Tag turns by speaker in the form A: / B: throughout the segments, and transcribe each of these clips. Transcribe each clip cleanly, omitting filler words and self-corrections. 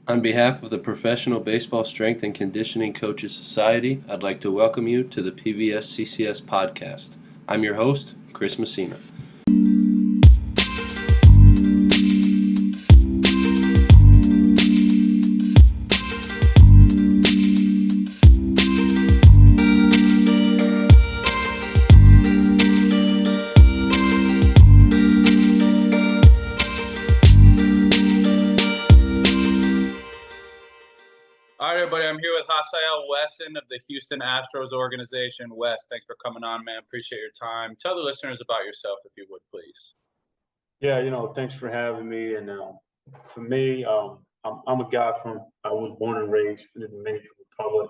A: On behalf of the Professional Baseball Strength and Conditioning Coaches Society, I'd like to welcome you to the PBSCCS Podcast. I'm your host, Chris Messina.
B: All right, everybody. I'm here with Hazael Wessin of the Houston Astros organization. Wes, thanks for coming on, man. Appreciate your time. Tell the listeners about yourself, if you would, please.
C: Yeah, thanks for having me. And for me, I'm a guy I was born and raised in the Dominican Republic.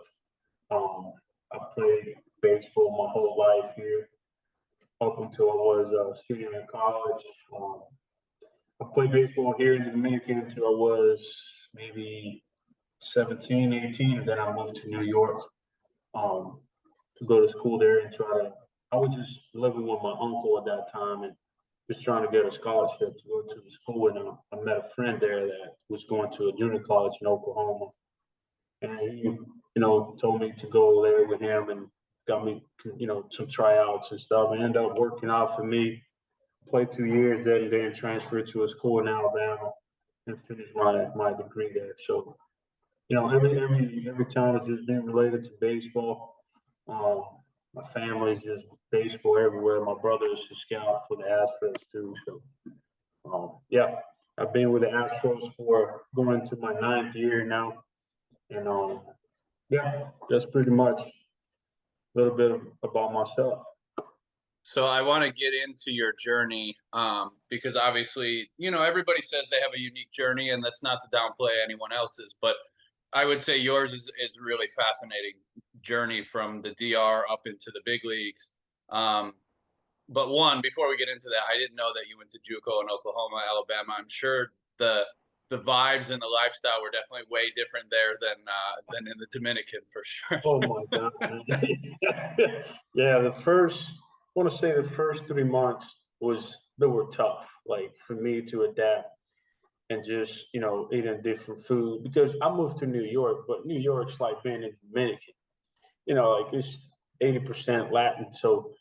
C: I played baseball my whole life here up until I was a senior in college. I played baseball here in the Dominican until I was maybe 17, 18, and then I moved to New York to go to school there and I was just living with my uncle at that time and just trying to get a scholarship to go to the school. And I met a friend there that was going to a junior college in Oklahoma. And he, told me to go there with him and got me, some tryouts and stuff. And ended up working out for me. Played 2 years there and then transferred to a school in Alabama and finished my degree there. So, every time it's just been related to baseball. My family's just baseball everywhere. My brother is a scout for the Astros too. So, I've been with the Astros for going to my 9th year now. And, that's pretty much a little bit about myself.
B: So I want to get into your journey because obviously, everybody says they have a unique journey, and that's not to downplay anyone else's, but I would say yours is a really fascinating journey from the DR up into the big leagues. But before we get into that, I didn't know that you went to JUCO in Oklahoma, Alabama. I'm sure the vibes and the lifestyle were definitely way different there than in the Dominican, for sure.
C: Oh my God. Yeah, the first 3 months they were tough, like for me to adapt and just, eating different food because I moved to New York, but New York's like being in Dominican, like it's 80% Latin. So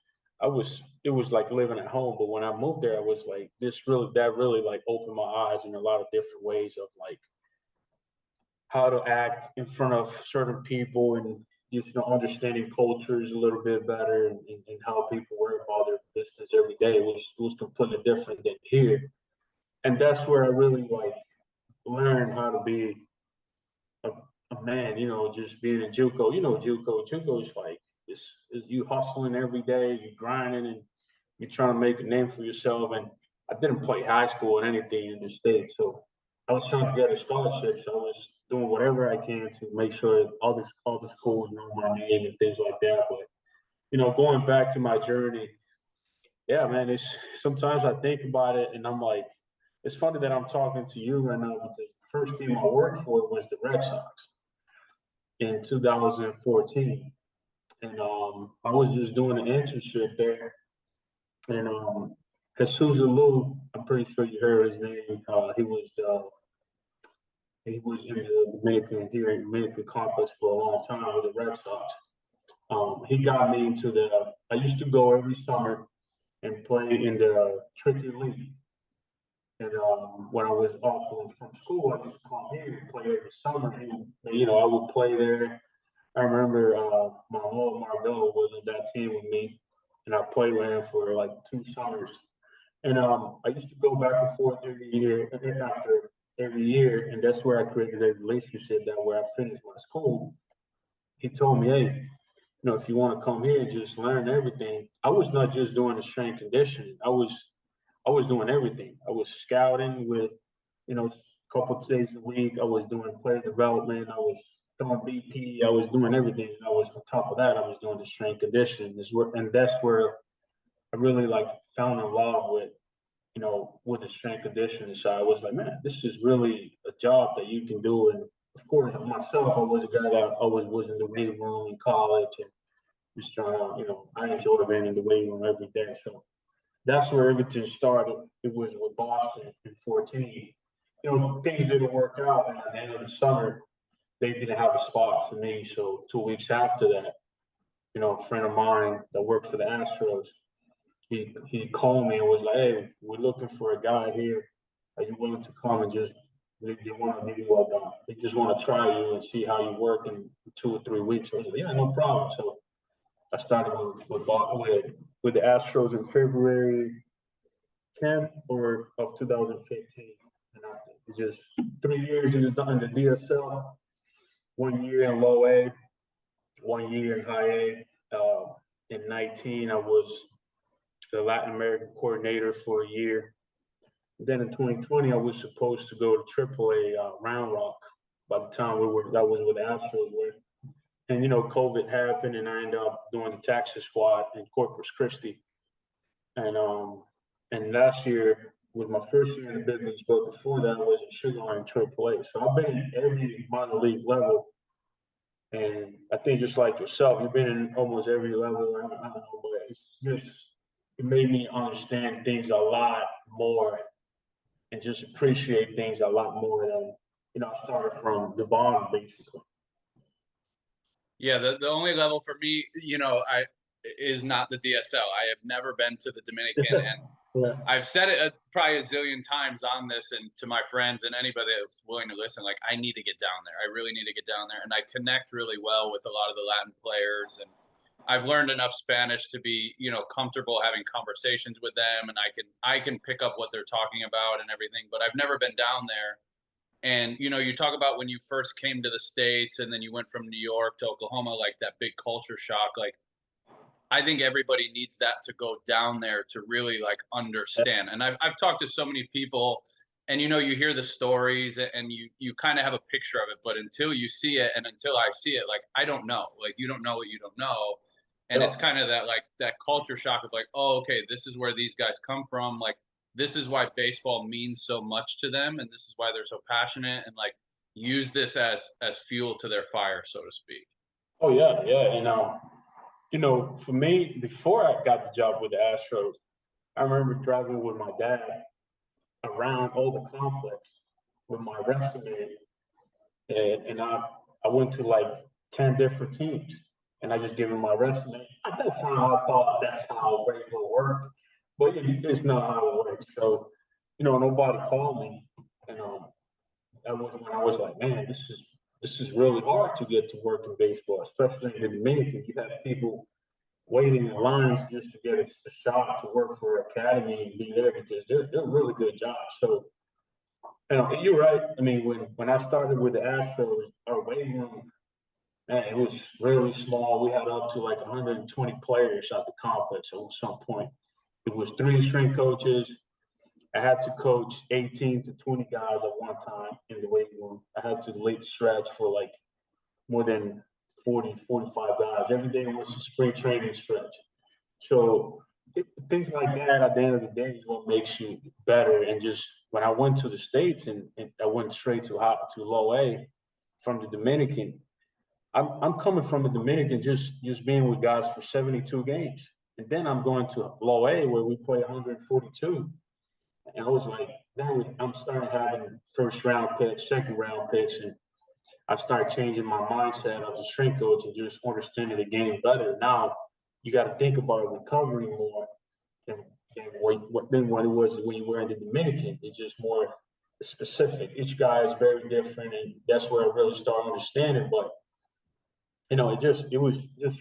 C: it was like living at home. But when I moved there, I was like, that really like opened my eyes in a lot of different ways of like how to act in front of certain people and just, understanding cultures a little bit better and how people work about their business every day was completely different than here. And that's where I really like learned how to be a man, just being in JUCO. JUCO is like you hustling every day, you grinding, and you're trying to make a name for yourself. And I didn't play high school or anything in the state, so I was trying to get a scholarship. So I was doing whatever I can to make sure all the schools know my name and things like that. But going back to my journey, yeah, man, it's sometimes I think about it and I'm like, it's funny that I'm talking to you right now because the first team I worked for was the Red Sox in 2014. And I was just doing an internship there. And Jesus Lou, I'm pretty sure you heard his name. He was in the Dominican complex for a long time with the Red Sox. He got me into I used to go every summer and play in the Tricky League. And when I was off from school, I used to come here and play every summer. And, I would play there. I remember my old Margot was on that team with me, and I played with him for like 2 summers. And I used to go back and forth every year, and that's where I created a relationship. That where I finished my school, he told me, "Hey, if you want to come here and just learn everything." I was not just doing the strength conditioning. I was doing everything. I was scouting with, a couple of days a week. I was doing player development. I was doing BP. I was doing everything. And I was on top of that. I was doing the strength conditioning. And that's where I really like found in love with, with the strength conditioning side. I was like, man, this is really a job that you can do. And of course, myself, I was a guy that always was in the weight room in college and just trying to, I enjoyed being in the weight room every day. So that's where everything started. It was with Boston in 14. things didn't work out, and at the end of the summer, they didn't have a spot for me. So 2 weeks after that, a friend of mine that worked for the Astros, he called me and was like, "Hey, we're looking for a guy here. Are you willing to come and just they want to give you they just want to try you and see how you work in 2 or 3 weeks?" I was like, "Yeah, no problem." So I started with the Astros in February 10th or of 2015, and after just 3 years in the DSL, 1 year in low A, 1 year in high A. In 19, I was the Latin American coordinator for a year. Then in 2020, I was supposed to go to AAA Round Rock. By the time that was with the Astros were. And COVID happened, and I ended up doing the Texas squad in Corpus Christi. And last year was my first year in the big leagues, but before that I was in Sugar Line AAA. So I've been in every minor league level, and I think just like yourself, you've been in almost every level. I don't know, but it made me understand things a lot more and just appreciate things a lot more than I started from the bottom basically.
B: Yeah, the only level for me, is not the DSL. I have never been to the Dominican, and
C: Yeah.
B: I've said it probably a zillion times on this and to my friends and anybody that's willing to listen. Like, I need to get down there. I really need to get down there, and I connect really well with a lot of the Latin players, and I've learned enough Spanish to be, comfortable having conversations with them, and I can pick up what they're talking about and everything. But I've never been down there. And you talk about when you first came to the States and then you went from New York to Oklahoma, like that big culture shock. Like, I think everybody needs that to go down there to really like understand. And I've talked to so many people, and you hear the stories and you kind of have a picture of it, but until you see it and until I see it, like, I don't know. Like, you don't know what you don't know. And it's kind of that culture shock of like, oh, okay, this is where these guys come from. Like, this is why baseball means so much to them, and this is why they're so passionate, and like use this as fuel to their fire, so to speak.
C: Oh yeah, yeah. And for me, before I got the job with the Astros, I remember driving with my dad around all the complex with my resume, and I went to like 10 different teams, and I just gave him my resume. At that time, I thought that's how baseball worked, but it's not how it works. So, nobody called me, and that was when I was like, man, this is really hard to get to work in baseball, especially in the Dominican. You have people waiting in lines just to get a shot to work for academy and be there because they're really good jobs. So, you're right. I mean, when I started with the Astros, our waiting room, man, it was really small. We had up to like 120 players at the complex at some point. It was 3 strength coaches. I had to coach 18 to 20 guys at one time in the weight room. I had to late stretch for like more than 40, 45 guys. Every day was a spring training stretch. So things like that at the end of the day is what makes you better. And just when I went to the States and I went straight to low A from the Dominican, I'm coming from the Dominican just being with guys for 72 games. And then I'm going to low A where we play 142. And I was like, now I'm starting having first round picks, second round picks, and I started changing my mindset as a strength coach and just understanding the game better. Now you got to think about recovery more than what it was when you were in the Dominican. It's just more specific. Each guy is very different, and that's where I really started understanding. But it was just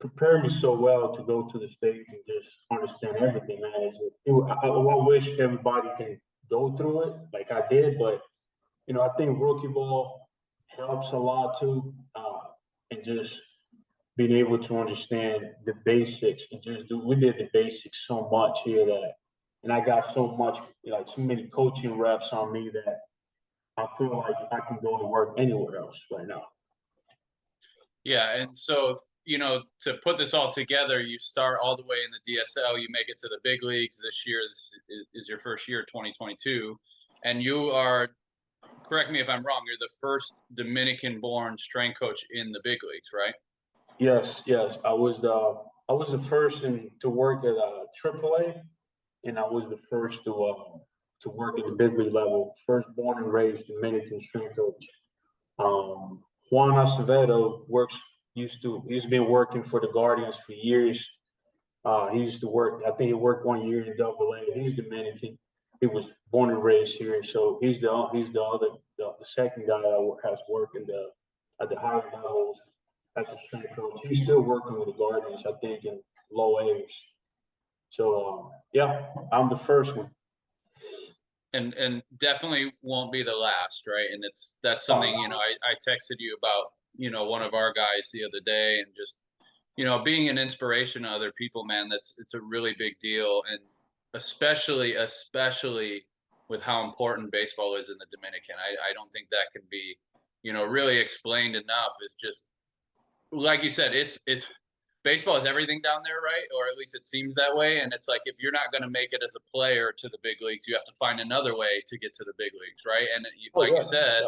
C: prepared me so well to go to the States and just understand everything, man. I wish everybody can go through it like I did, but I think rookie ball helps a lot too, and just being able to understand the basics and we did the basics so much here and I got so much, like so many coaching reps on me that I feel like I can go to work anywhere else right now.
B: Yeah, and so to put this all together, you start all the way in the DSL, you make it to the big leagues. This year is your first year, 2022, and you are, correct me if I'm wrong, you're the first Dominican-born strength coach in the big leagues, right?
C: Yes. I was the first to work at AAA, and I was the first to to work at the big league level. First born and raised Dominican strength coach. Juan Acevedo he's been working for the Guardians for years. He used to work, I think he worked 1 year in AA. He's Dominican. He was born and raised here. So he's the second guy that has worked at the higher levels as a strength coach. He's still working with the Guardians, I think, in low A's. So, I'm the first one.
B: And definitely won't be the last, right? And that's something, I texted you about, one of our guys the other day, and just, being an inspiration to other people, man, it's a really big deal. And especially with how important baseball is in the Dominican. I don't think that can be, really explained enough. It's just, like you said, it's baseball is everything down there, right? Or at least it seems that way. And it's like, if you're not going to make it as a player to the big leagues, you have to find another way to get to the big leagues, right? And you said,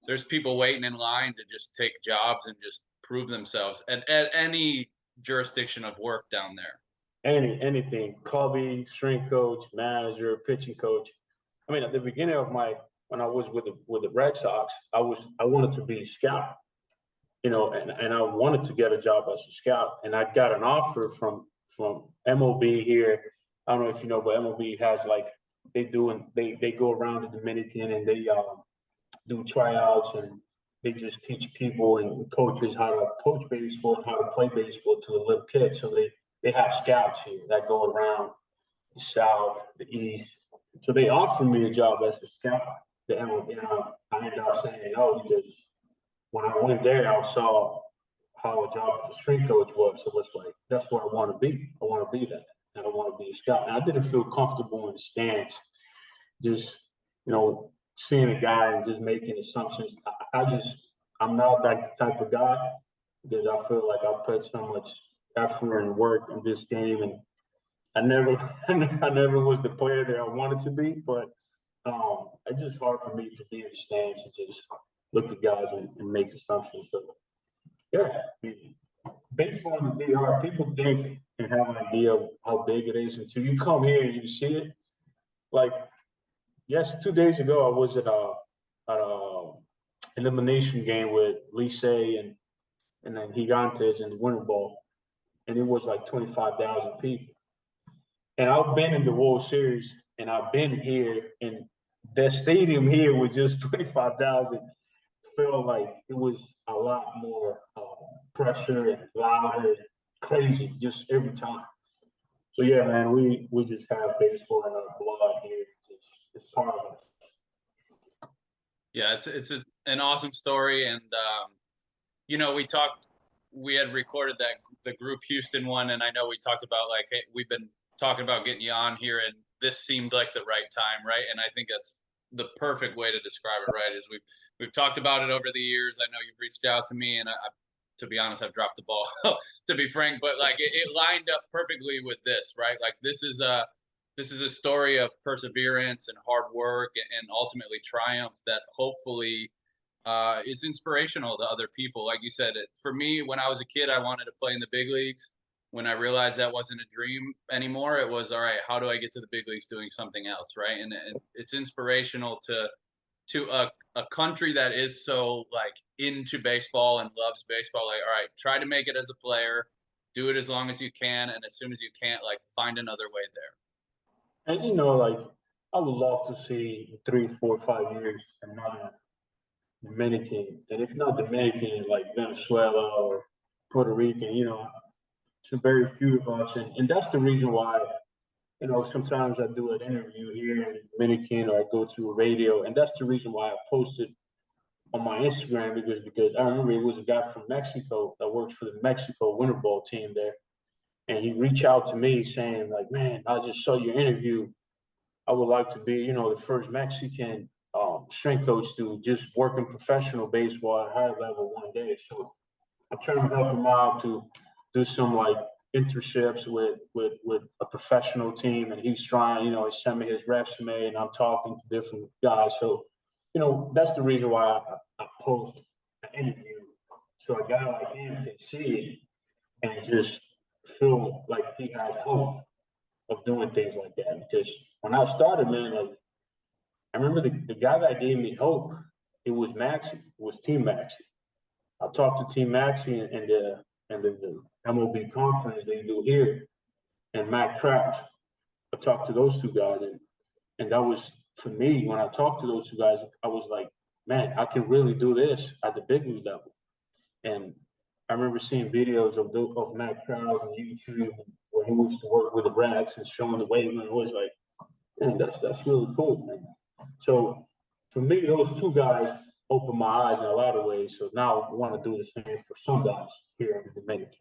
B: there's people waiting in line to just take jobs and just prove themselves at any jurisdiction of work down there.
C: Anything, clubby, strength coach, manager, pitching coach. I mean, at the beginning of when I was with the Red Sox, I wanted to be a scout. And I wanted to get a job as a scout, and I got an offer from MLB here. I don't know if you know, but MLB has they go around the Dominican, and they do tryouts, and they just teach people and coaches how to coach baseball and how to play baseball to the little kids. So they have scouts here that go around the South, the East. So they offered me a job as a scout. The MLB, I ended up saying no, because when I went there, I saw how a job as a strength coach was. So it's like, that's what I want to be. I want to be that. And I want to be a scout. And I didn't feel comfortable in the stands, just, seeing a guy and just making assumptions. I'm not that type of guy, because I feel like I put so much effort and work in this game. And I never was the player that I wanted to be, but it's just hard for me to be in the stands and just look at guys and make assumptions. So, baseball in the DR, people think and have an idea of how big it is until you come here and you see it. Like, 2 days ago, I was at a elimination game with Licey and then Gigantes in the Winter Bowl, and it was like 25,000 people. And I've been in the World Series, and I've been here, and the stadium here was just 25,000. Felt like it was a lot more pressure and louder and crazy just every time. So man, we just have baseball in our blood here. It's part of it.
B: Yeah, it's an awesome story, and we had recorded the group Houston one, and I know we talked about hey, we've been talking about getting you on here, and this seemed like the right time, right? And I think that's the perfect way to describe it, right? Is we've talked about it over the years. I know you've reached out to me, and to be honest, I've dropped the ball, to be frank, but it lined up perfectly with this, right? This is a story of perseverance and hard work and ultimately triumph that hopefully is inspirational to other people. Like you said, for me, when I was a kid, I wanted to play in the big leagues. When I realized that wasn't a dream anymore, it was, all right, how do I get to the big leagues doing something else, right? And it's inspirational to a country that is so into baseball and loves baseball. All right, try to make it as a player, do it as long as you can, and as soon as you can't, find another way there.
C: And I would love to see 3, 4, 5 years another Dominican, and if not Dominican, like Venezuela or Puerto Rican, so very few of us, and that's the reason why, sometimes I do an interview here in Dominican, or I go to a radio, and that's the reason why I posted on my Instagram, because I remember it was a guy from Mexico that works for the Mexico Winter Bowl team there, and he reached out to me saying man, I just saw your interview. I would like to be, the first Mexican strength coach to just work in professional baseball at a high level one day. So I'm trying to help him out to do some internships with a professional team, and he's trying, he sent me his resume, and I'm talking to different guys. So, that's the reason why I post an interview, so a guy like him can see it and just feel like he has hope of doing things like that. Because when I started, man, I remember the guy that gave me hope. It was Maxie. It was Team Maxie. I talked to Team Maxie and the MLB conference they do here, and Matt Crouch. I talked to those two guys, and that was for me. When I talked to those two guys, I was like, man, I can really do this at the big league level. And I remember seeing videos of Matt Crouch on YouTube where he used to work with the Rats and showing the weight, and it was like, man, that's really cool, man. So for me, those two guys opened my eyes in a lot of ways. So now I want to do the same for some guys here in the Dominican.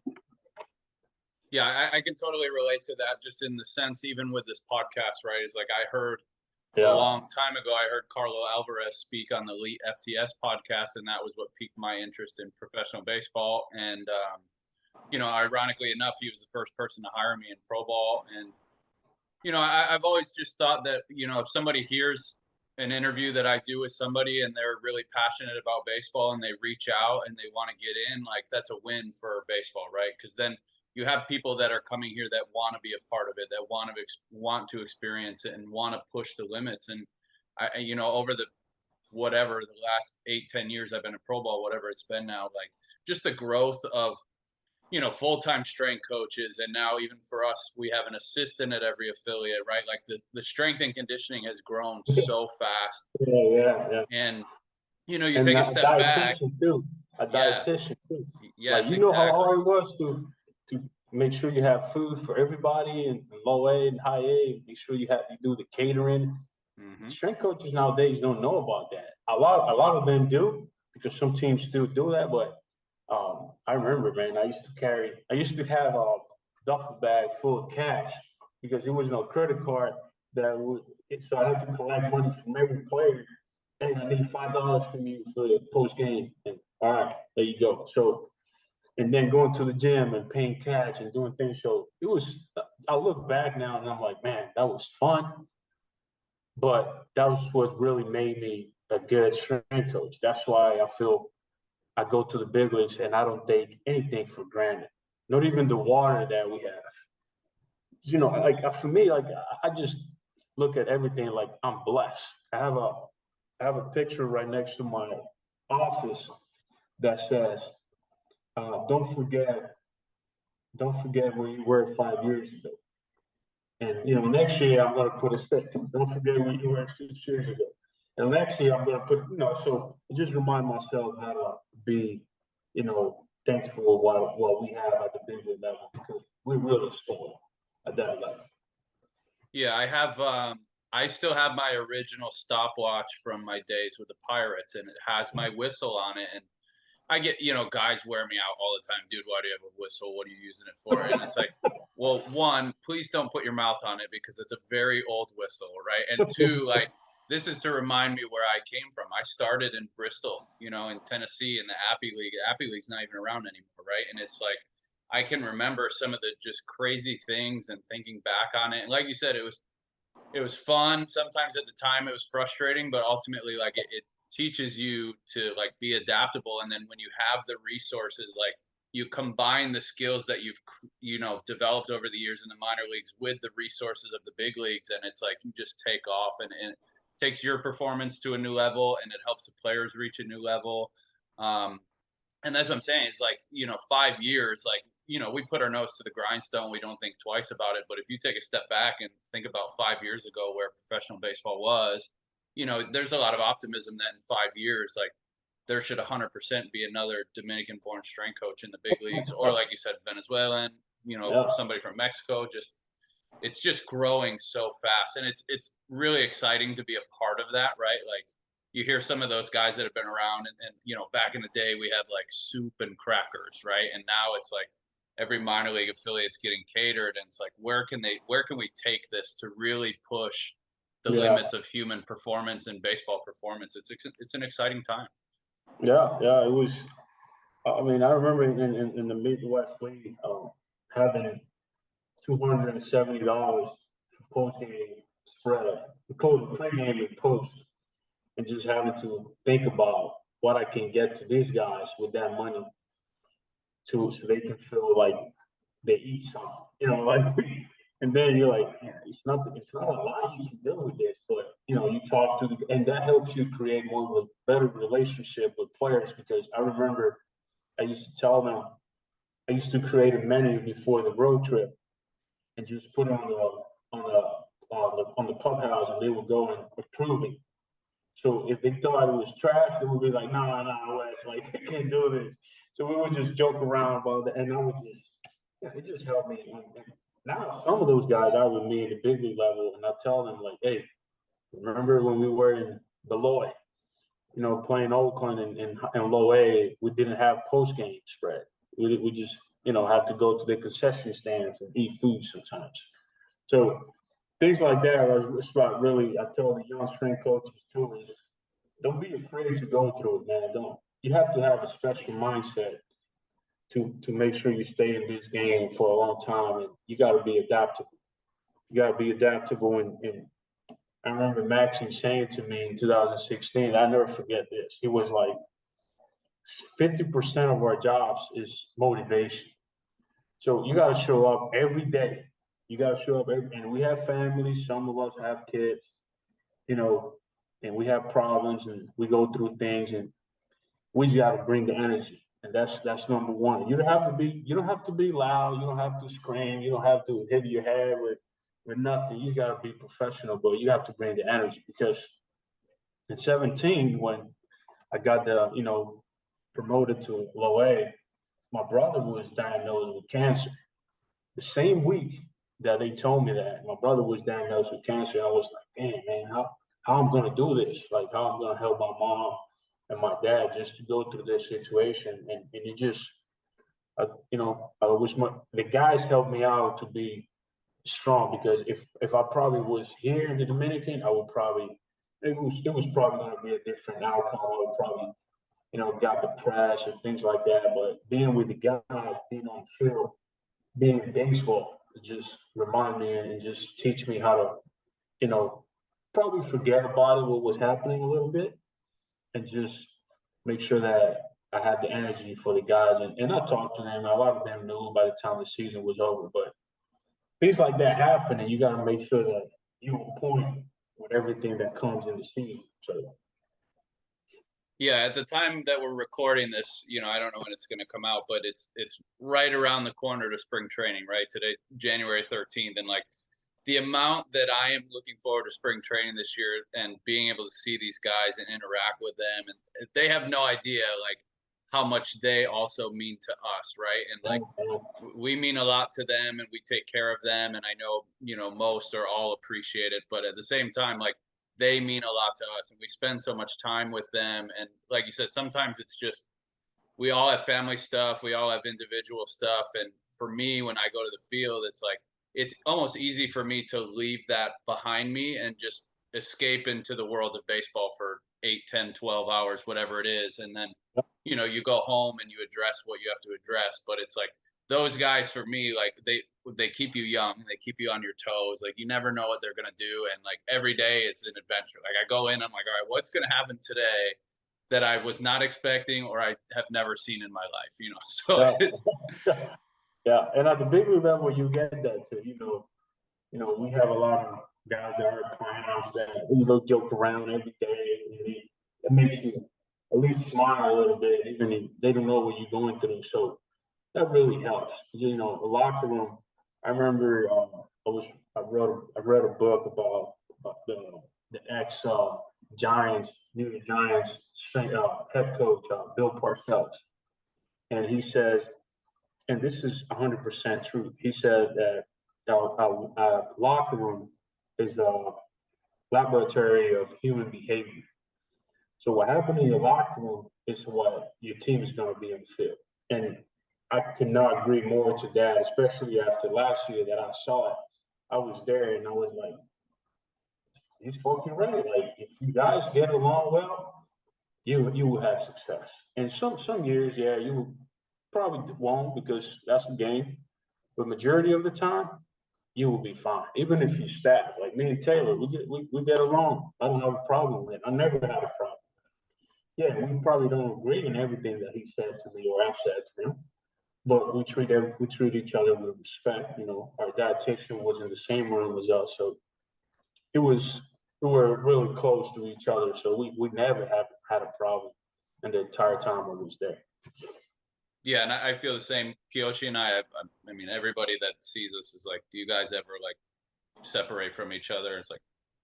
B: Yeah, I can totally relate to that, just in the sense, even with this podcast, right? Is like I heard a long time ago, I heard Carlo Alvarez speak on the Elite FTS podcast, and that was what piqued my interest in professional baseball. And, ironically enough, he was the first person to hire me in pro ball. And, I've always just thought that, if somebody hears an interview that I do with somebody and they're really passionate about baseball and they reach out and they want to get in, like that's a win for baseball, right? Because then you have people that are coming here that want to be a part of it, that want to experience it and want to push the limits. And over the last 8-10 years I've been in pro ball, whatever it's been now, like just the growth of full-time strength coaches, and now even for us, we have an assistant at every affiliate, right? Like the strength and conditioning has grown so fast.
C: Yeah.
B: And you take a step back.
C: A dietitian too.
B: Yes,
C: like, how hard it was to make sure you have food for everybody and low A and high A. Make sure you do the catering. Mm-hmm. Strength coaches nowadays don't know about that. A lot of them do, because some teams still do that. But I remember, man, I used to have a duffel bag full of cash because there was no credit card so I had to collect money from every player. Hey, I need $5 from you for the post game. And all right, there you go. So, and then going to the gym and paying cash and doing things. So I look back now and I'm like, man, that was fun. But that was what really made me a good strength coach. That's why I feel I go to the big leagues and I don't take anything for granted. Not even the water that we have. Like for me, like I just look at everything like I'm blessed. I have a picture right next to my office that says, don't forget where you were 5 years ago. And, next year I'm going to put a sticker. Don't forget where you were 6 years ago. And next year I'm going to put, so I just remind myself how to be, thankful for what we have at the big league level, because we're really spoiled at that level.
B: Yeah, I still have my original stopwatch from my days with the Pirates, and it has my whistle on it. And I get, guys wear me out all the time. Dude, why do you have a whistle? What are you using it for? And it's like, well, one, please don't put your mouth on it because it's a very old whistle, right? And two, like, this is to remind me where I came from. I started in Bristol, in Tennessee in the Appy League. Appy League's not even around anymore, right? And it's like, I can remember some of the just crazy things and thinking back on it. And like you said, it was fun. Sometimes at the time it was frustrating, but ultimately, like, it teaches you to like be adaptable. And then when you have the resources, like you combine the skills that you've developed over the years in the minor leagues with the resources of the big leagues, and it's like you just take off, and it takes your performance to a new level, and it helps the players reach a new level. And that's what I'm saying. It's like, 5 years, like, we put our nose to the grindstone. We don't think twice about it. But if you take a step back and think about 5 years ago where professional baseball was, there's a lot of optimism that in 5 years, like, there should 100% be another Dominican-born strength coach in the big leagues, or like you said, Venezuelan, somebody from Mexico. It's just growing so fast, and it's really exciting to be a part of that, right? Like, you hear some of those guys that have been around, and back in the day we had like soup and crackers, right? And now it's like every minor league affiliate's getting catered, and it's like, where can we take this to really push the limits of human performance and baseball performance? It's an exciting time.
C: Yeah, it was. I mean, I remember in the Midwest League having $270 for post-game spread, pre-game and post, and just having to think about what I can get to these guys with that money, so they can feel like they eat something, like. And then you're like, man, it's not a lot you can do with this, but you talk to and that helps you create more of a better relationship with players because I remember I used to tell them, I used to create a menu before the road trip and just put it on the clubhouse and they would go and approve it. So if they thought it was trash, they would be like, nah, Wes, like I can't do this. So we would just joke around about it, and I would just, it just helped me. And now some of those guys are with me at the big league level, and I tell them like, hey, remember when we were in Beloit, playing Oakland and low A, we didn't have post game spread. We just, have to go to the concession stands and eat food sometimes. So things like that is what really I tell the young strength coaches too is don't be afraid to go through it, man. Don't you have to have a special mindset to make sure you stay in this game for a long time, and you got to be adaptable. You got to be adaptable, and I remember Maxine saying to me in 2016, I never forget this. He was like, 50% of our jobs is motivation. So you got to show up every day. You got to show up and we have families. Some of us have kids, and we have problems and we go through things and we got to bring the energy. And that's number one. You don't have to be loud. You don't have to scream. You don't have to hit your head with nothing. You got to be professional, but you have to bring the energy because in 17, when I got promoted to low A, my brother was diagnosed with cancer. The same week that they told me that, my brother was diagnosed with cancer. I was like, damn, man, how I'm going to do this? Like, how I'm going to help my mom and my dad just to go through this situation. And it just, the guys helped me out to be strong because if I probably was here in the Dominican, I would probably, it was probably going to be a different outcome. I would probably got depressed and things like that. But being with the guys, being on the field, being in baseball, it just remind me and just teach me how to, probably forget about it, what was happening a little bit, and just make sure that I had the energy for the guys. And I talked to them. A lot of them knew by the time the season was over. But things like that happen, and you got to make sure that you're on point with everything that comes in the season. So.
B: Yeah, at the time that we're recording this, I don't know when it's going to come out, but it's right around the corner to spring training, right? Today, January 13th. And like the amount that I am looking forward to spring training this year and being able to see these guys and interact with them. And they have no idea like how much they also mean to us, right? And like we mean a lot to them and we take care of them. And I know, most or all appreciate it. But at the same time, like, they mean a lot to us and we spend so much time with them. And like you said, sometimes it's just, we all have family stuff. We all have individual stuff. And for me, when I go to the field, it's like, it's almost easy for me to leave that behind me and just escape into the world of baseball for 8, 10, 12 hours, whatever it is. And then, you go home and you address what you have to address. But it's like, those guys for me, like they keep you young, they keep you on your toes. Like you never know what they're gonna do, and like every day is an adventure. Like I go in, I'm like, all right, what's gonna happen today that I was not expecting or I have never seen in my life, So
C: Yeah.
B: it's
C: Yeah, and at the big league level, you get that too. We have a lot of guys that are clowns that joke around every day, and it makes you at least smile a little bit, even if they don't know what you're going through. So that really helps. The locker room. I remember I read a book about the ex Giants, New York Giants head coach Bill Parcells, and he says, and this is 100% true. He said that our locker room is a laboratory of human behavior. So what happened in your locker room is what your team is going to be in the field. And I could not agree more to that, especially after last year that I saw it. I was there and I was like, you spoke it right. Like if you guys get along well, you will have success. And some years, yeah, you probably won't because that's the game. But majority of the time, you will be fine. Even if you staff, like me and Taylor, we get along. I don't have a problem with it. I never had a problem. Yeah, we probably don't agree in everything that he said to me or I said to him, but we treat each other with respect. Our dietitian was in the same room as us, so it was we were really close to each other, so we never had a problem in the entire time we was there.
B: Yeah, and I feel the same. Kiyoshi and I mean, everybody that sees us is like, do you guys ever like separate from each other? It's like,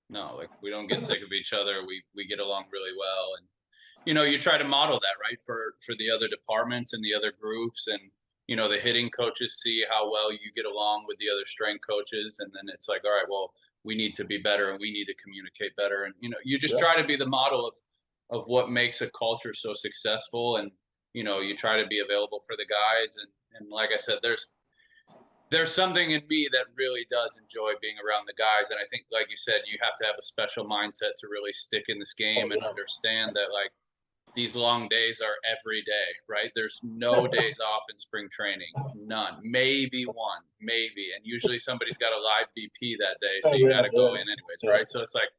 B: no, like we don't get sick of each other. We get along really well, and you try to model that, right, for the other departments and the other groups, and the hitting coaches see how well you get along with the other strength coaches, and then it's like, all right, well, we need to be better and we need to communicate better, and you just try to be the model of what makes a culture so successful, and you try to be available for the guys, and like I said, there's something in me that really does enjoy being around the guys, and I think, like you said, you have to have a special mindset to really stick in this game and understand that, like, these long days are every day, right? There's no days off in spring training, none, maybe one, maybe, and usually somebody's got a live BP that day, so you got to go in anyways, right? So it's like,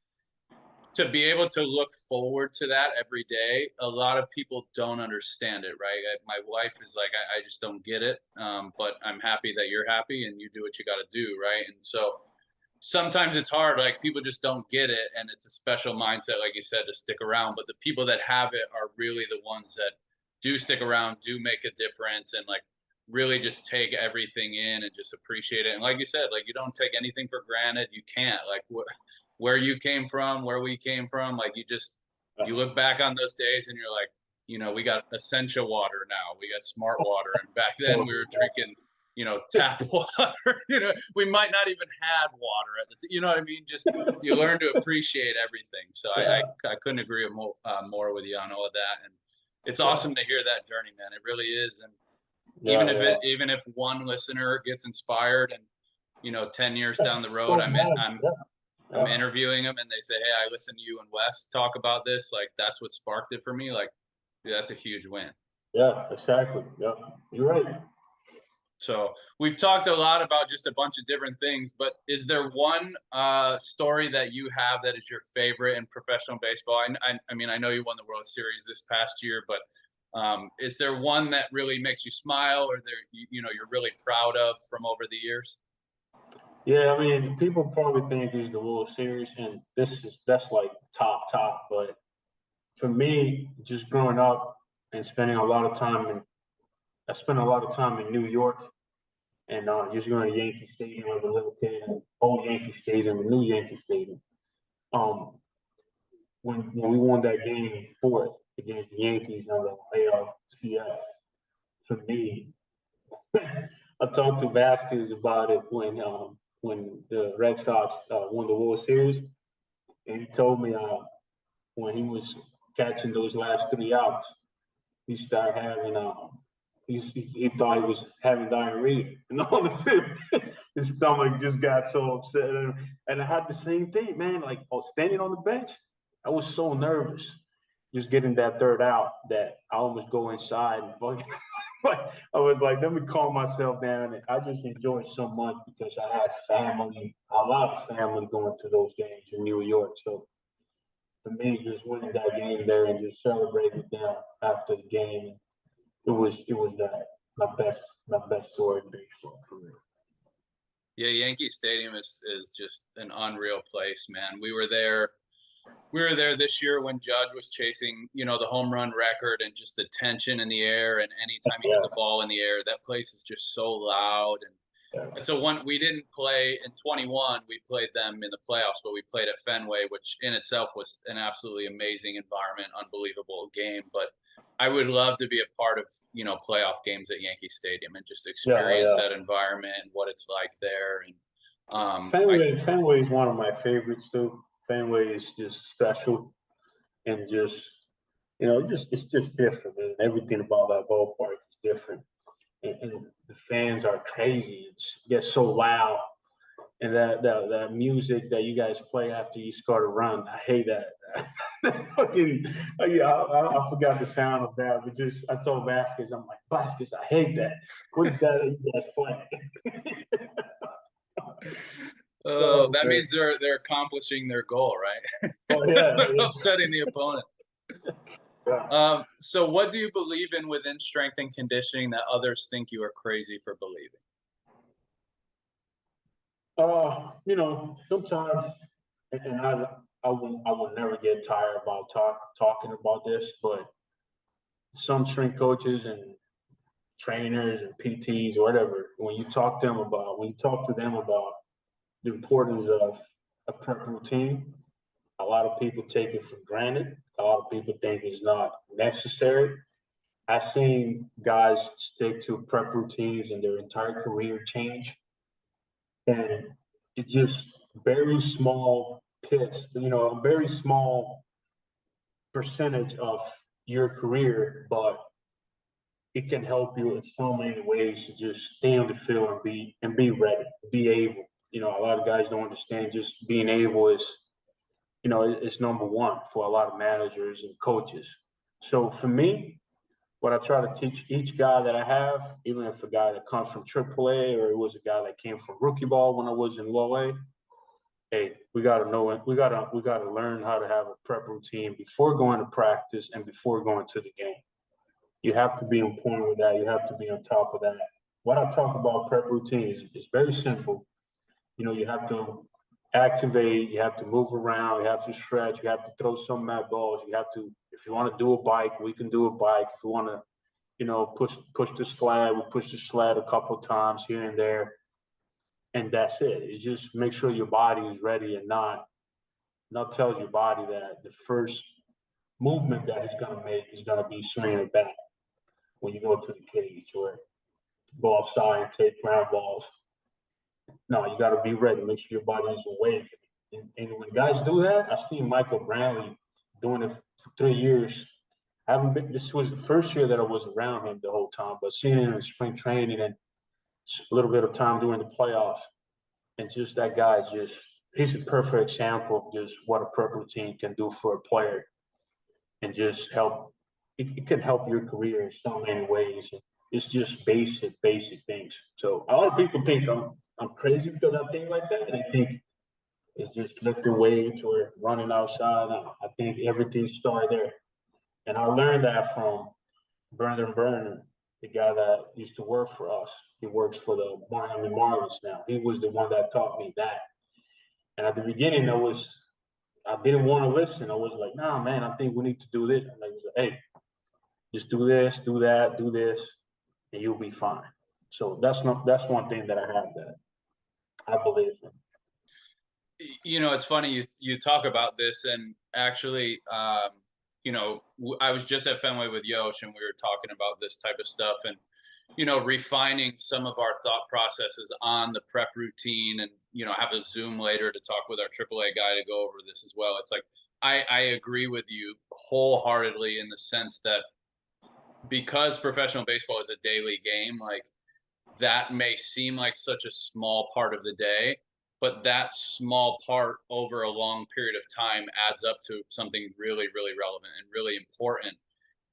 B: to be able to look forward to that every day, a lot of people don't understand it, right? My wife is like, I just don't get it, but I'm happy that you're happy and you do what you got to do, right? And so sometimes it's hard, like people just don't get it, and it's a special mindset, like you said, to stick around. But the people that have it are really the ones that do stick around, do make a difference, and like really just take everything in and just appreciate it. And like you said, like you don't take anything for granted. You can't, like where you came from, where we came from, like you look back on those days and you're like, we got essential water now, we got smart water, and back then we were drinking tap water. We might not even had water at the you know what I mean? Just you learn to appreciate everything. So I couldn't agree more with you on all of that, and it's awesome to hear that journey, man. It really is. And even if one listener gets inspired, and 10 years down the road, I'm interviewing them and they say, hey, I listened to you and Wes talk about this, like that's what sparked it for me, like that's a huge win.
C: Yeah, exactly. Yeah, you're right.
B: So we've talked a lot about just a bunch of different things, but is there one story that you have that is your favorite in professional baseball? I mean, I know you won the World Series this past year, but is there one that really makes you smile, or you're really proud of from over the years?
C: Yeah, I mean, people probably think it's the World Series, and that's like top, but for me, just growing up and spending a lot of time I spent a lot of time in New York, and just going to Yankee Stadium as a little kid, and old Yankee Stadium, and new Yankee Stadium. When we won that game 4th against the Yankees on the ALCS, for me, I talked to Vasquez about it when the Red Sox won the World Series, and he told me when he was catching those last 3 outs, he started having he thought he was having diarrhea, and on the field, his stomach just got so upset, and I had the same thing, man. Like, standing on the bench, I was so nervous, just getting that 3rd out, that I almost go inside and fucking. I was like, let me calm myself down. And I just enjoyed so much because I had a lot of family going to those games in New York. So for me, just winning that game there and just celebrating them after the game, it was that my best story in baseball career.
B: Yeah, Yankee Stadium is just an unreal place, man. We were there this year when Judge was chasing, the home run record, and just the tension in the air. And anytime you hit the ball in the air, that place is just so loud. And so we didn't play in 21. We played them in the playoffs, but we played at Fenway, which in itself was an absolutely amazing environment, unbelievable game. But I would love to be a part of, playoff games at Yankee Stadium and just experience that environment and what it's like there. And
C: Fenway is one of my favorites too. Fenway is just special, and just it's just different, and everything about that ballpark is different. And the fans are crazy. It gets so loud, and that music that you guys play after you score a run, I hate that. I forgot the sound of that, but I told Vasquez, I'm like, Vasquez, I hate that. What is that you guys play?
B: Oh, that means they're accomplishing their goal, right?
C: Oh, yeah.
B: They're upsetting the opponent.
C: Yeah.
B: So what do you believe in within strength and conditioning that others think you are crazy for believing?
C: Sometimes, and I will never get tired about talking about this, but some strength coaches and trainers and PTs or whatever, when you talk to them about the importance of a prep routine, a lot of people take it for granted. A lot of people think it's not necessary. I've seen guys stick to prep routines and their entire career change, and it's just very small pits, a very small percentage of your career, but it can help you in so many ways to just stay on the field and be ready, be able. A lot of guys don't understand just being able is, it's number one for a lot of managers and coaches. So for me, what I try to teach each guy that I have, even if a guy that comes from AAA or it was a guy that came from rookie ball when I was in low A, hey, we gotta know it. We gotta learn how to have a prep routine before going to practice and before going to the game. You have to be on point with that. You have to be on top of that. What I talk about prep routine is very simple. You have to activate, you have to move around, you have to stretch, you have to throw some mat balls, you have to, if you want to do a bike, we can do a bike. If you want to, push the sled, we push the sled a couple of times here and there. And that's it. It's just make sure your body is ready and not tells your body that the first movement that he's gonna make is gonna be swinging it back when you go to the cage or go outside and take ground balls. No, you got to be ready. Make sure your body is awake. And when guys do that, I've seen Michael Brantley doing it for 3 years. I haven't been. This was the first year that I was around him the whole time, but seeing him in spring training and a little bit of time during the playoffs, and just that guy, he's a perfect example of just what a prep routine can do for a player, and just help. It can help your career in so many ways. It's just basic things. So a lot of people think I'm crazy because I think like that. They think it's just lifting weights or running outside. No, I think everything started there. And I learned that from Brendan Burner, the guy that used to work for us. He works for the Miami Marlins now. He was the one that taught me that. And at the beginning, I didn't want to listen. I was like, nah, man, I think we need to do this. And he was like, hey, just do this, do that, do this, and you'll be fine. So that's one thing that I have that I believe in.
B: It's funny you talk about this, and actually, I was just at Fenway with Yosh, and we were talking about this type of stuff, and refining some of our thought processes on the prep routine, and have a Zoom later to talk with our AAA guy to go over this as well. It's like I agree with you wholeheartedly in the sense that because professional baseball is a daily game, like that may seem like such a small part of the day, but that small part over a long period of time adds up to something really, really relevant and really important.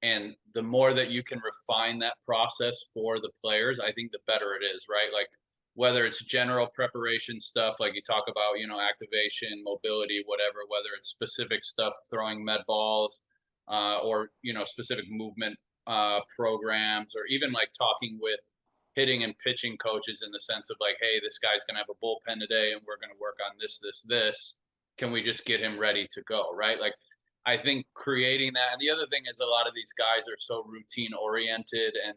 B: And the more that you can refine that process for the players, I think the better it is, right? Like whether it's general preparation stuff, like you talk about, activation, mobility, whatever, whether it's specific stuff, throwing med balls, or, specific movement programs, or even like talking with hitting and pitching coaches in the sense of like, hey, this guy's going to have a bullpen today and we're going to work on this. Can we just get him ready to go? Right. Like, I think creating that. And the other thing is a lot of these guys are so routine oriented, and,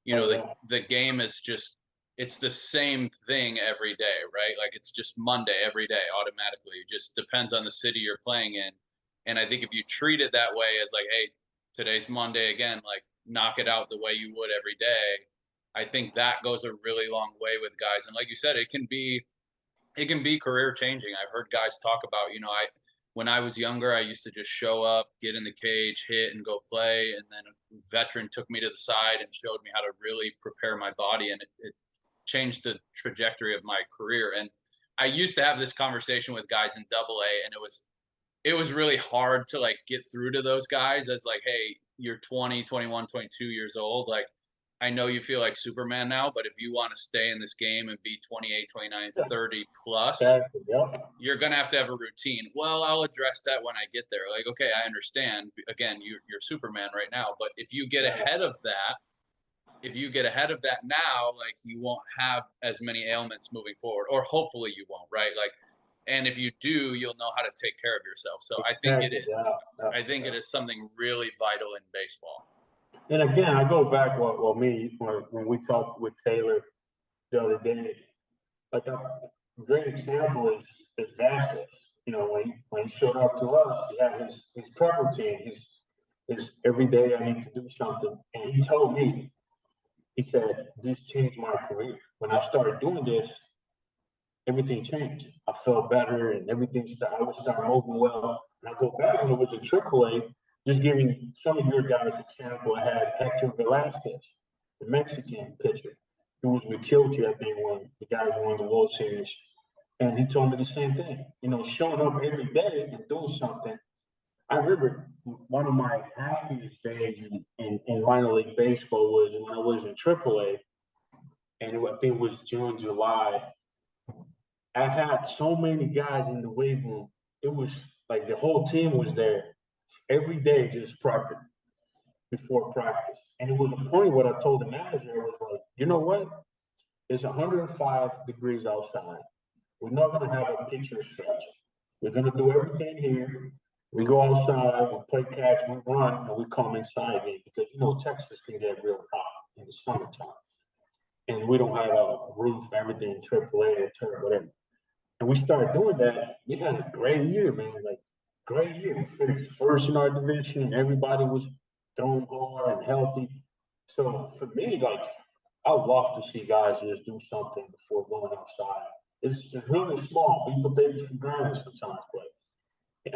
B: the game is just, it's the same thing every day, right? Like it's just Monday every day automatically. It just depends on the city you're playing in. And I think if you treat it that way as like, hey, today's Monday again, like knock it out the way you would every day, I think that goes a really long way with guys. And like you said, it can be career changing. I've heard guys talk about, when I was younger, I used to just show up, get in the cage, hit, and go play. And then a veteran took me to the side and showed me how to really prepare my body, and it changed the trajectory of my career. And I used to have this conversation with guys in AA, and it was really hard to like get through to those guys as like, hey, you're 20, 21, 22 years old. Like, I know you feel like Superman now, but if you want to stay in this game and be 28, 29, 30 plus, you're going to have a routine. Well, I'll address that when I get there. Like, okay, I understand. Again, you're Superman right now. But if you get ahead of that, now, like you won't have as many ailments moving forward, or hopefully you won't, right? Like, And if you do, you'll know how to take care of yourself. So I think it is. I think it is something really vital in baseball.
C: And again, I go back when we talked with Taylor the other day. Like a great example is Vasquez. You know, when he showed up to us, he had his prep routine. His every day I need to do something, and he told me, he said, "This changed my career. When I started doing this, everything changed. I felt better, and I would start moving well." And I go back when it was a AAA. Just giving some of your guys an example, I had Hector Velasquez, the Mexican pitcher, who was with Kilty, I think, when the guys won the World Series. And he told me the same thing, you know, showing up every day and doing something. I remember one of my happiest days in minor league baseball was when I was in AAA, and I think it was June, July. I had so many guys in the weight room. It was like the whole team was there every day, just prepping before practice. And it was a point where I told the manager, I was like, you know what? It's 105 degrees outside. We're not going to have a pitcher stretch. We're going to do everything here. We go outside, we play catch, we run, and we come inside again because, you know, Texas can get real hot in the summertime. And we don't have a roof, everything in AAA or turf, whatever. And we started doing that. We had a great year, man. Like, great year. We finished first in our division. Everybody was throwing hard and healthy. So for me, like, I love to see guys just do something before going outside. It's really small. People take it for granted sometimes, but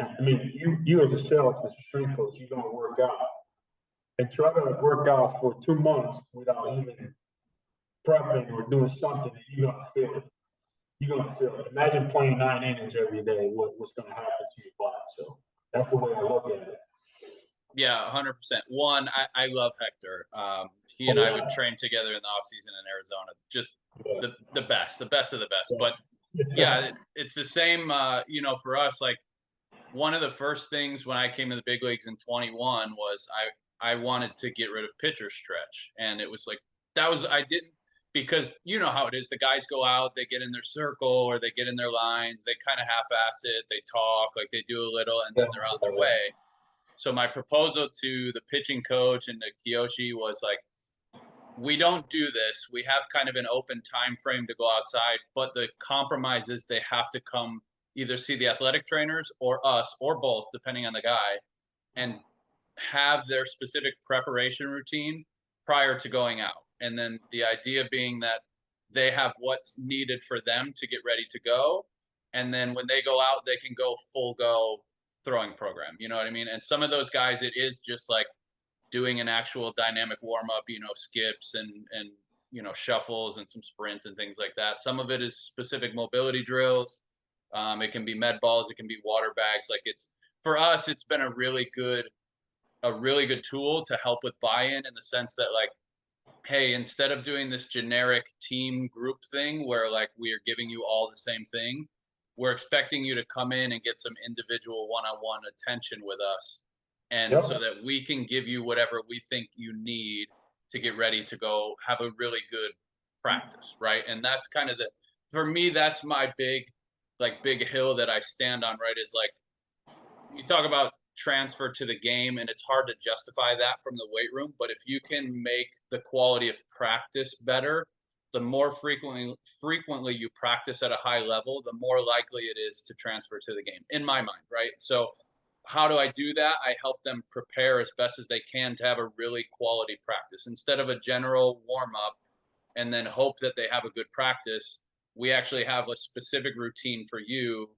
C: I mean, you as a sales, as a strength coach, you're gonna work out and try to work out for 2 months without even prepping or doing something. You're gonna feel it. You're gonna feel it. Imagine playing 9 innings every day. What's gonna happen to your body? So that's the way I look at it.
B: Yeah, 100%. One, I love Hector. He and I would train together in the off season in Arizona. Just the best of the best. But yeah, it's the same. You know, for us, like one of the first things when I came to the big leagues in 21 was I wanted to get rid of pitcher stretch, and it was like I didn't, because you know how it is. The guys go out, they get in their circle or they get in their lines, they kind of half-ass it, they talk, like they do a little, and then they're on their way. So my proposal to the pitching coach and the Kiyoshi was like, we don't do this. We have kind of an open time frame to go outside, but the compromise is they have to come either see the athletic trainers or us or both, depending on the guy, and have their specific preparation routine prior to going out. And then the idea being that they have what's needed for them to get ready to go. And then when they go out, they can go full go throwing program. You know what I mean? And some of those guys, it is just like doing an actual dynamic warm up, you know, skips and, you know, shuffles and some sprints and things like that. Some of it is specific mobility drills. It can be med balls. It can be water bags. Like for us, it's been a really good tool to help with buy-in in the sense that like, hey, instead of doing this generic team group thing where like we are giving you all the same thing, we're expecting you to come in and get some individual one-on-one attention with us. And so that we can give you whatever we think you need to get ready to go have a really good practice. Right. And that's kind of for me, that's my big hill that I stand on, right? Is like, you talk about transfer to the game, and it's hard to justify that from the weight room. But if you can make the quality of practice better, the more frequently you practice at a high level, the more likely it is to transfer to the game, in my mind, right? So how do I do that? I help them prepare as best as they can to have a really quality practice. Instead of a general warm-up and then hope that they have a good practice, we actually have a specific routine for you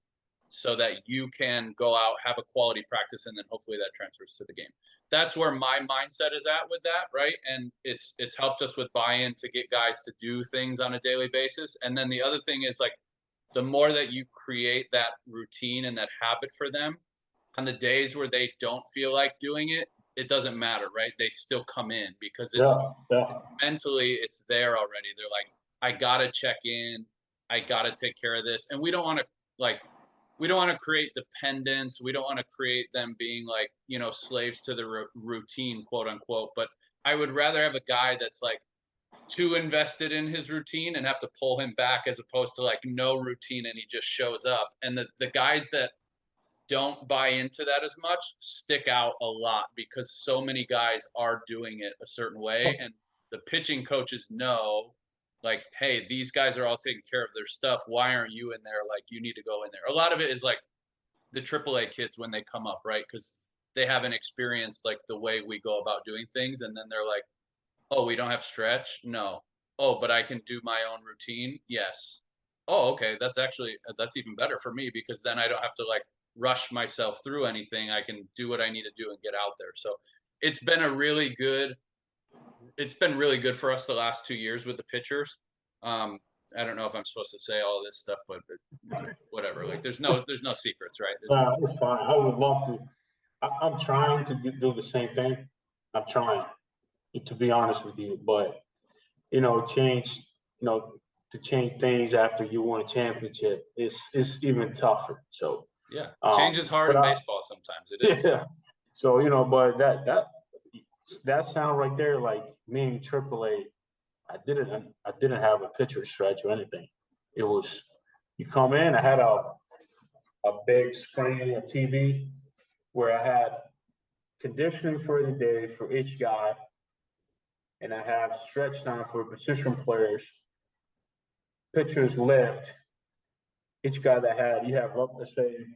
B: so that you can go out, have a quality practice, and then hopefully that transfers to the game. That's where my mindset is at with that, right? And it's helped us with buy-in to get guys to do things on a daily basis. And then the other thing is like, the more that you create that routine and that habit for them, on the days where they don't feel like doing it, it doesn't matter, right? They still come in because it's mentally it's there already. They're like, I gotta check in, I gotta take care of this. And we don't want to create dependence. We don't want to create them being like, you know, slaves to the routine, quote unquote. But I would rather have a guy that's like, too invested in his routine and have to pull him back, as opposed to like no routine and he just shows up. And the guys that don't buy into that as much stick out a lot, because so many guys are doing it a certain way, and the pitching coaches know, like, hey, these guys are all taking care of their stuff. Why aren't you in there? Like, you need to go in there. A lot of it is like the AAA kids when they come up, right? Because they haven't experienced like the way we go about doing things, and then they're like, oh, we don't have stretch? No. Oh, but I can do my own routine? Yes. Oh, okay. That's even better for me, because then I don't have to like rush myself through anything. I can do what I need to do and get out there. So it's been really good for us the last 2 years with the pitchers. I don't know if I'm supposed to say all this stuff, but whatever. Like, there's no secrets, right?
C: It's fine. I would love to. I'm trying to do the same thing. I'm trying, to be honest with you, but to change things after you won a championship is even tougher. So
B: yeah, change is hard in baseball sometimes. It is.
C: Yeah. So but that sound right there, like me in AAA, I didn't have a pitcher stretch or anything. It was, you come in, I had a big screen, a TV, where I had conditioning for the day for each guy, and I have stretch time for position players, pitchers lift. Each guy you have up, let's say,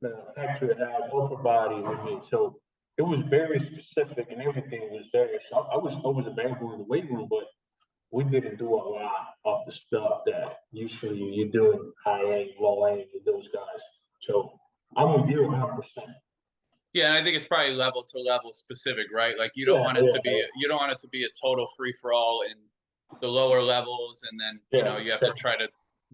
C: the pitcher had upper body with me. So it was very specific, and everything was there. So I was available in the weight room, but we didn't do a lot of the stuff that usually you do in high A, low A with those guys. So I'm with you 100%.
B: Yeah, and I think it's probably level to level specific, right? Like, you don't want it to be a total free for all in the lower levels, and then you have to try to.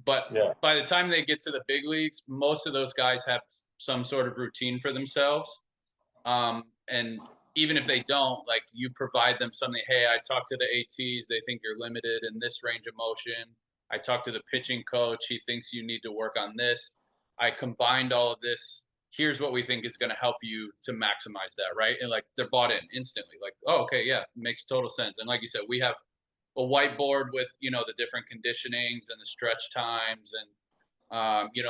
B: But by the time they get to the big leagues, most of those guys have some sort of routine for themselves, and even if they don't, like, you provide them something. Hey, I talked to the ATs; they think you're limited in this range of motion. I talked to the pitching coach; he thinks you need to work on this. I combined all of this. Here's what we think is going to help you to maximize that, right? And like, they're bought in instantly. Like, oh, okay, yeah, makes total sense. And like you said, we have a whiteboard with the different conditionings and the stretch times, and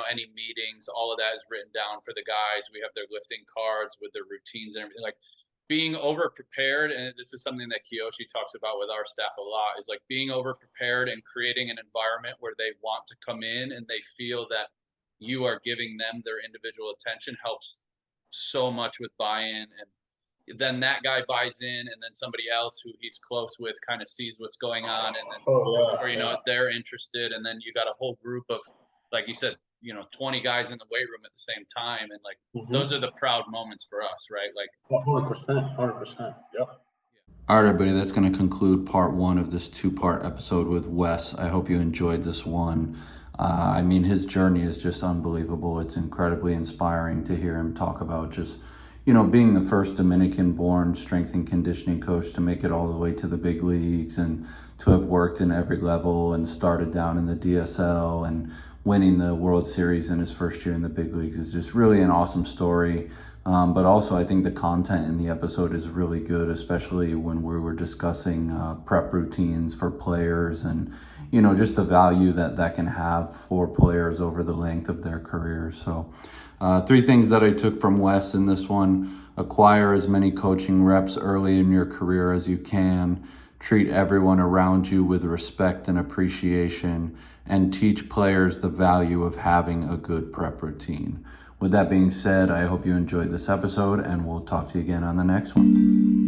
B: any meetings. All of that is written down for the guys. We have their lifting cards with their routines and everything. Like, being over prepared, and this is something that Kiyoshi talks about with our staff a lot, is like being over prepared and creating an environment where they want to come in and they feel that you are giving them their individual attention helps so much with buy-in. And then that guy buys in, and then somebody else who he's close with kind of sees what's going on, and then they're interested, and then you got a whole group of, like you said, 20 guys in the weight room at the same time, and like those are the proud moments for us, right? Like
C: 100%. Yep.
A: All right, everybody, that's going to conclude part 1 of this 2-part episode with Wes. I hope you enjoyed this one. His journey is just unbelievable. It's incredibly inspiring to hear him talk about just, being the first Dominican-born strength and conditioning coach to make it all the way to the big leagues, and to have worked in every level and started down in the DSL and winning the World Series in his first year in the big leagues is just really an awesome story. But also, I think the content in the episode is really good, especially when we were discussing prep routines for players, and just the value that can have for players over the length of their careers. So 3 things that I took from Wes in this one: acquire as many coaching reps early in your career as you can, treat everyone around you with respect and appreciation, and teach players the value of having a good prep routine. With that being said, I hope you enjoyed this episode, and we'll talk to you again on the next one.